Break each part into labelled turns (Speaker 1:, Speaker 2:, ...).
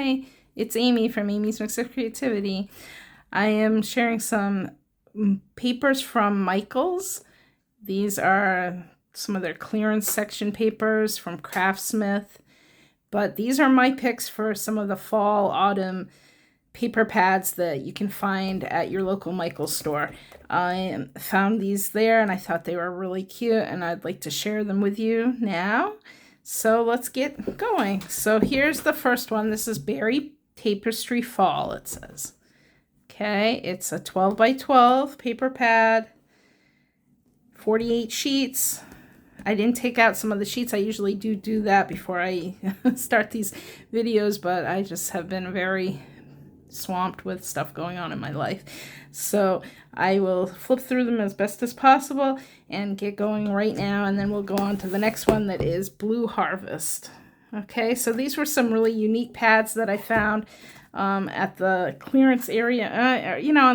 Speaker 1: Hi, it's Amy from Amy's Mix of Creativity. I am sharing some papers from Michaels. These are some of their clearance section papers from Craftsmith, but these are my picks for some of the fall, autumn paper pads that you can find at your local Michaels store. I found these there and I thought they were really cute and I'd like to share them with you now. So let's get going. So here's the first one. This is Berry Tapestry Fall, it says. Okay, it's a 12 by 12 paper pad, 48 sheets. I didn't take out some of the sheets. I usually do that before I start these videos, but I just have been very swamped with stuff going on in my life. So I will flip through them as best as possible and get going right now, and then we'll go on to the next one that is Blue Harvest. Okay, so these were some really unique pads that I found at the clearance area, you know,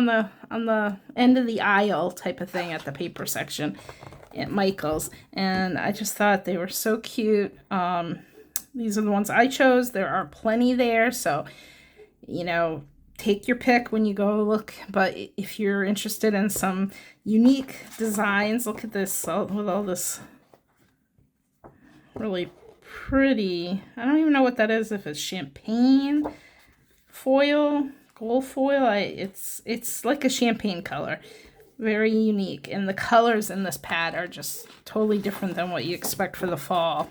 Speaker 1: on the end of the aisle type of thing at the paper section at Michael's, and I just thought they were so cute. These are the ones I chose. There are plenty there, so you know, take your pick when you go look. But if you're interested in some unique designs, look at this with all this really pretty, I don't even know what that is, if it's champagne foil, gold foil. It's like a champagne color. Very unique. And the colors in this pad are just totally different than what you expect for the fall.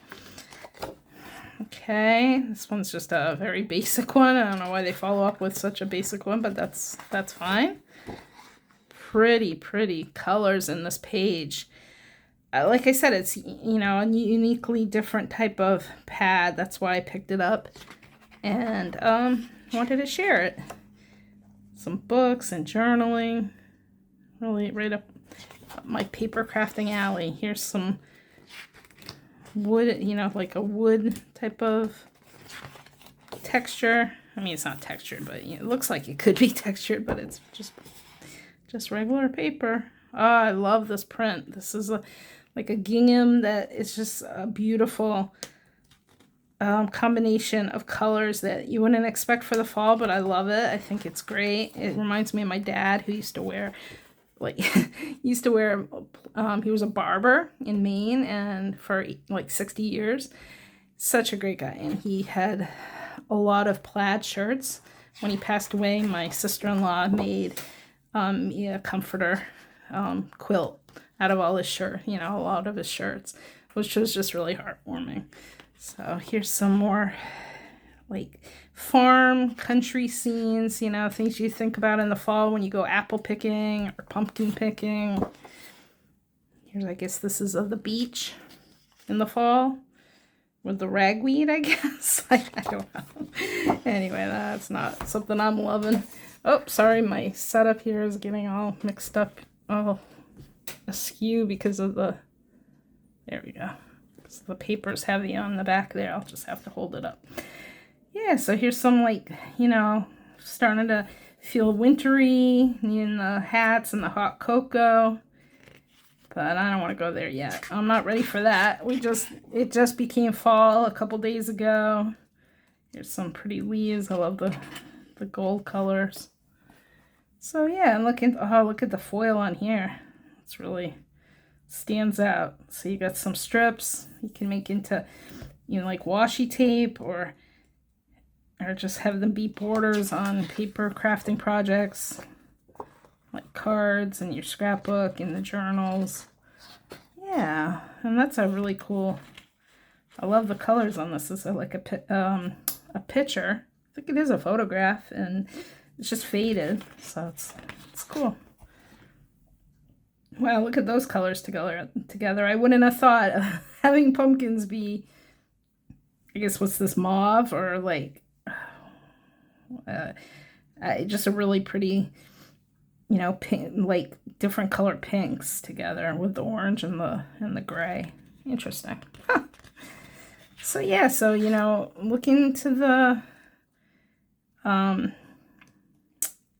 Speaker 1: Okay, this one's just a very basic one. I don't know why they follow up with such a basic one, but that's fine. Pretty colors in this page. Like I said, it's, you know, a uniquely different type of pad. That's why I picked it up and wanted to share it. Some books and journaling. Really right up my paper crafting alley. Here's some wood, you know, like a wood type of texture. I mean, it's not textured, but you know, it looks like it could be textured, but it's just regular paper. Oh, I love this print. This is like a gingham that is just a beautiful combination of colors that you wouldn't expect for the fall, but I love it. I think it's great. It reminds me of my dad, who used to wear he was a barber in Maine, and for like 60 years. Such a great guy, and he had a lot of plaid shirts. When he passed away, my sister-in-law made me a comforter quilt out of all his shirt, you know, a lot of his shirts, which was just really heartwarming. So here's some more like farm country scenes, you know, things you think about in the fall when you go apple picking or pumpkin picking. Here's, I guess this is of the beach in the fall with the ragweed, I guess. I don't know. Anyway, that's not something I'm loving. Oh, sorry, my setup here is getting all mixed up, all askew because of the, there we go. So the paper's heavy on the back there. I'll just have to hold it up. Yeah, so here's some, like, you know, starting to feel wintry in the hats and the hot cocoa. But I don't want to go there yet. I'm not ready for that. It just became fall a couple days ago. Here's some pretty leaves. I love the gold colors. So yeah, and look at the foil on here. It's really stands out. So you got some strips you can make into, you know, like washi tape, or just have them be borders on paper crafting projects, like cards and your scrapbook and the journals. Yeah, and that's a really cool, I love the colors on this. This is like a picture. I think it is a photograph, and it's just faded, so it's cool. Wow, look at those colors together. I wouldn't have thought of having pumpkins be, I guess, what's this, mauve, or like just a really pretty, you know, pink, like different colored pinks together with the orange and the gray. Interesting. Huh. So yeah, so you know, looking to the on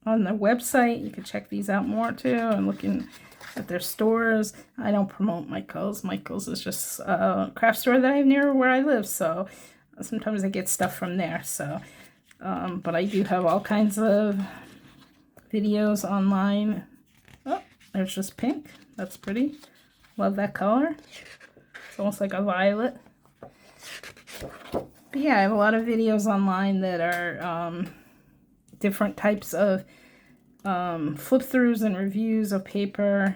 Speaker 1: the website, you can check these out more too, and looking at their stores. I don't promote Michael's. Michael's is just a craft store that I have near where I live, so sometimes I get stuff from there. So But I do have all kinds of videos online. Oh, there's just pink. That's pretty. Love that color. It's almost like a violet. But yeah, I have a lot of videos online that are different types of flip-throughs and reviews of paper.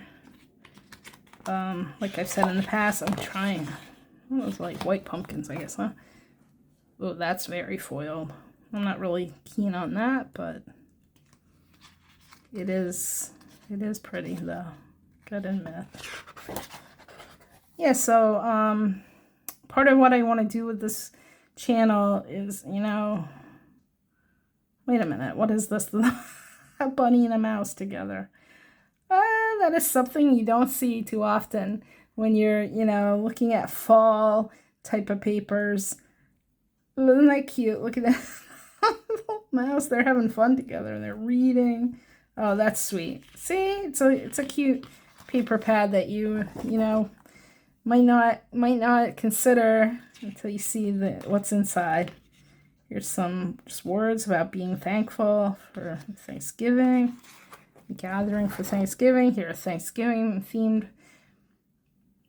Speaker 1: Like I've said in the past, I'm trying. It was like white pumpkins, I guess, huh? Oh, that's very foiled. I'm not really keen on that, but it is pretty though. Gotta admit. Yeah, so part of what I want to do with this channel is, you know, wait a minute, what is this? A bunny and a mouse together. That is something you don't see too often when you're, you know, looking at fall type of papers. Isn't that cute? Look at that mouse. They're having fun together. They're reading. Oh, that's sweet. See, it's a cute paper pad that you know might not consider until you see what's inside. Here's some just words about being thankful for Thanksgiving, gathering for Thanksgiving. Here are Thanksgiving themed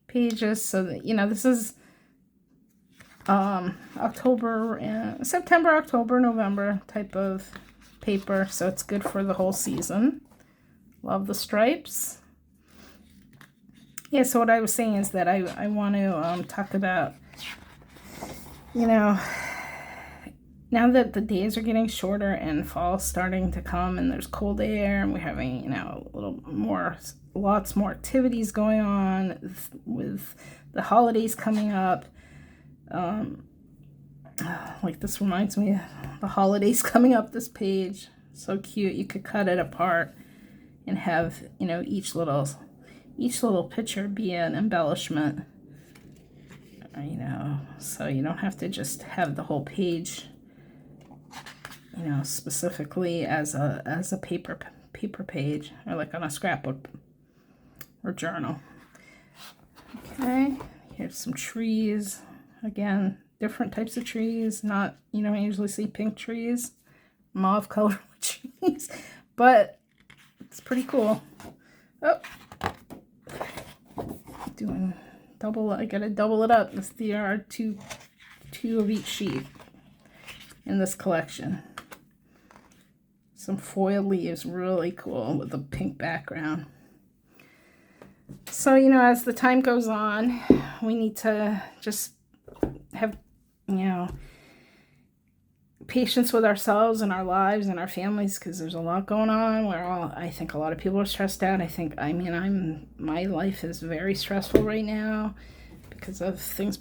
Speaker 1: pages. So that, you know, this is September, October, November type of paper. So it's good for the whole season. Love the stripes. Yeah, so what I was saying is that I want to talk about, you know, now that the days are getting shorter and fall's starting to come and there's cold air and we're having, you know, lots more activities going on with the holidays coming up. Like this reminds me of the holidays coming up, this page. So cute. You could cut it apart and have, you know, each little picture be an embellishment. You know, so you don't have to just have the whole page, you know, specifically as a paper page, or like on a scrapbook or journal. Okay, here's some trees. Again, different types of trees. Not, you know, I usually see pink trees, mauve colored trees, but it's pretty cool. Oh, doing double. I gotta double it up. There are two of each sheet in this collection. Some foil leaves, really cool with a pink background. So, you know, as the time goes on, we need to just have, you know, patience with ourselves and our lives and our families, because there's a lot going on. I think a lot of people are stressed out. My life is very stressful right now because of things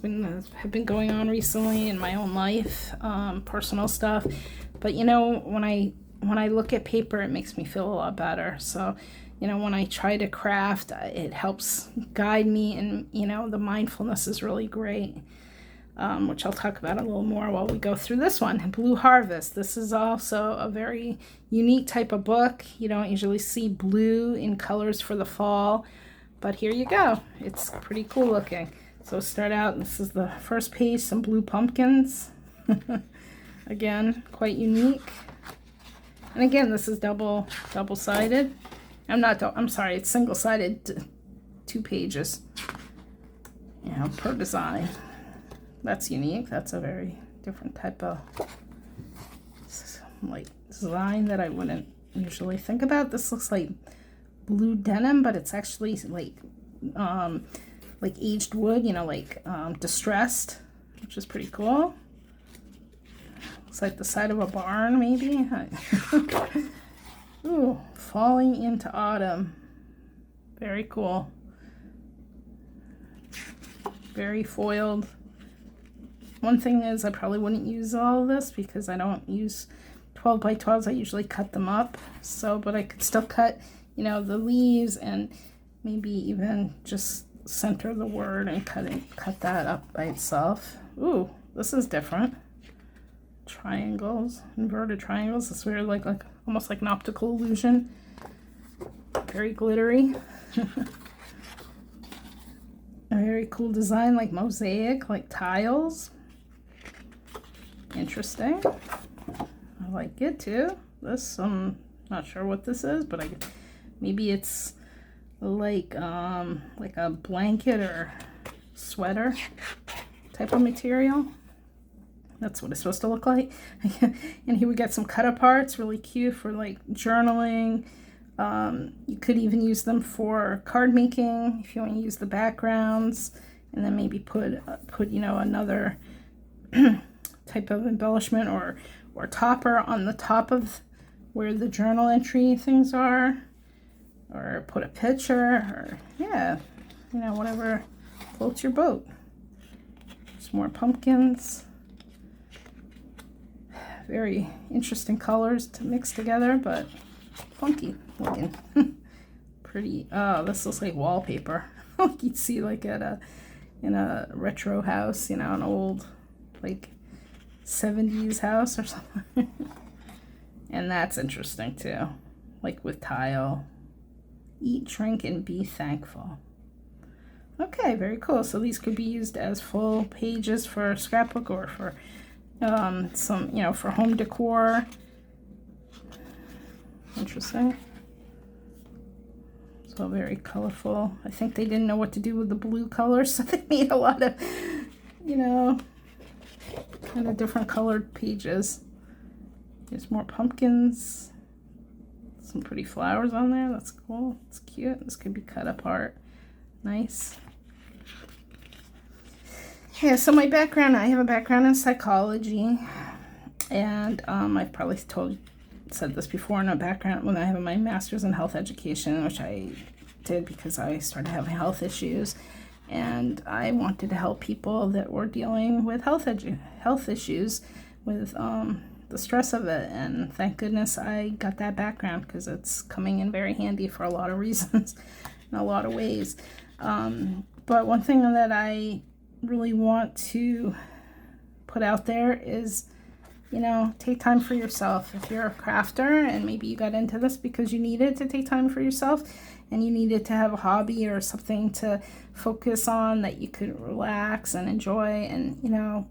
Speaker 1: have been going on recently in my own life, personal stuff. But, you know, when I look at paper, it makes me feel a lot better. So, you know, when I try to craft, it helps guide me, and, you know, the mindfulness is really great, which I'll talk about a little more while we go through this one. Blue Harvest. This is also a very unique type of book. You don't usually see blue in colors for the fall, but here you go. It's pretty cool looking. So start out, this is the first page, some blue pumpkins. Again, quite unique. And again, this is double-sided. I'm sorry, it's single-sided, 2 pages, you know, per design. That's unique. That's a very different type of, like, design that I wouldn't usually think about. This looks like blue denim, but it's actually like aged wood, you know, like distressed, which is pretty cool. Looks like the side of a barn, maybe. Ooh, falling into autumn. Very cool. Very foiled. One thing is, I probably wouldn't use all of this because I don't use 12 by 12s. I usually cut them up. So, but I could still cut, you know, the leaves and maybe even just center the word and cut that up by itself. Ooh, this is different. Triangles, inverted triangles. It's weird, like almost like an optical illusion. Very glittery. A very cool design, like mosaic, like tiles. Interesting. I like it too. This, not sure what this is, but maybe it's like a blanket or sweater type of material. That's what it's supposed to look like. And here we got some cut aparts, really cute for like journaling. You could even use them for card making if you want to use the backgrounds, and then maybe put another type of embellishment or topper on the top of where the journal entry things are, or put a picture, or whatever floats your boat. Some more pumpkins. Very interesting colors to mix together, but funky looking. Pretty. Oh, this looks like wallpaper. You'd see like in a retro house, an old like 70s house or something. And that's interesting too, like with tile. Eat, drink, and be thankful. Okay, very cool. So these could be used as full pages for a scrapbook, or for some, for home decor. Interesting. So very colorful. I think they didn't know what to do with the blue color, so they made a lot of, kind of different colored pages. There's more pumpkins. Some pretty flowers on there. That's cool. It's cute. This could be cut apart. Nice. Yeah, so my background, I have a background in psychology, and I've probably said this before, in a background when I have my master's in health education, which I did because I started having health issues, and I wanted to help people that were dealing with health issues, with the stress of it. And thank goodness I got that background, because it's coming in very handy for a lot of reasons, in a lot of ways. But one thing that I really want to put out there is, take time for yourself. If you're a crafter and maybe you got into this because you needed to take time for yourself, and you needed to have a hobby or something to focus on that you could relax and enjoy, and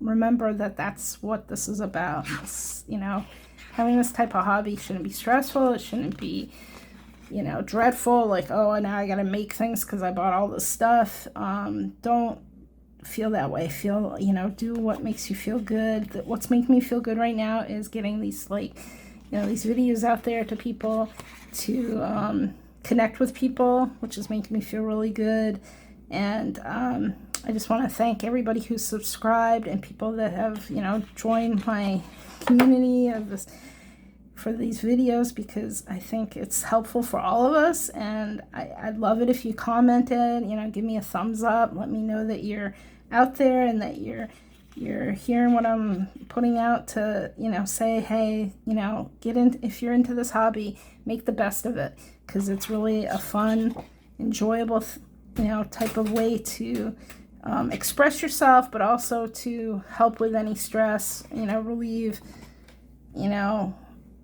Speaker 1: remember that that's what this is about. Having this type of hobby shouldn't be stressful. It shouldn't be dreadful, like, oh, now I gotta make things because I bought all this stuff. Don't feel that way. Feel, do what makes you feel good. What's making me feel good right now is getting these these videos out there to people, to connect with people, which is making me feel really good. And I just want to thank everybody who's subscribed, and people that have joined my community of this for these videos, because I think it's helpful for all of us. And I'd love it if you commented, give me a thumbs up, let me know that you're out there and that you're hearing what I'm putting out, to say, hey, get in. If you're into this hobby, make the best of it, because it's really a fun, enjoyable type of way to express yourself, but also to help with any stress, relieve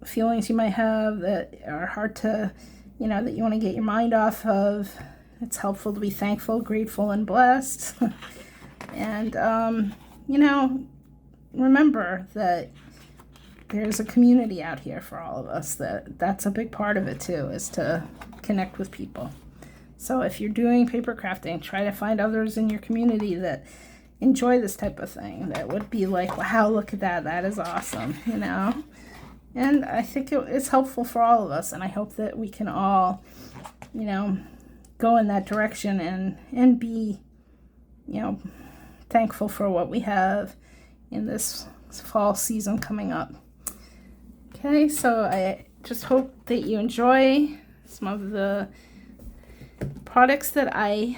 Speaker 1: feelings you might have that are hard to, that you want to get your mind off of. It's helpful to be thankful, grateful, and blessed. And, remember that there's a community out here for all of us. That's a big part of it too, is to connect with people. So if you're doing paper crafting, try to find others in your community that enjoy this type of thing, that would be like, wow, look at that. That is awesome, And I think it's helpful for all of us, and I hope that we can all, go in that direction and be, thankful for what we have in this fall season coming up. Okay, so I just hope that you enjoy some of the products that I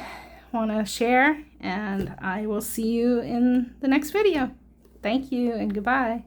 Speaker 1: want to share, and I will see you in the next video. Thank you, and goodbye.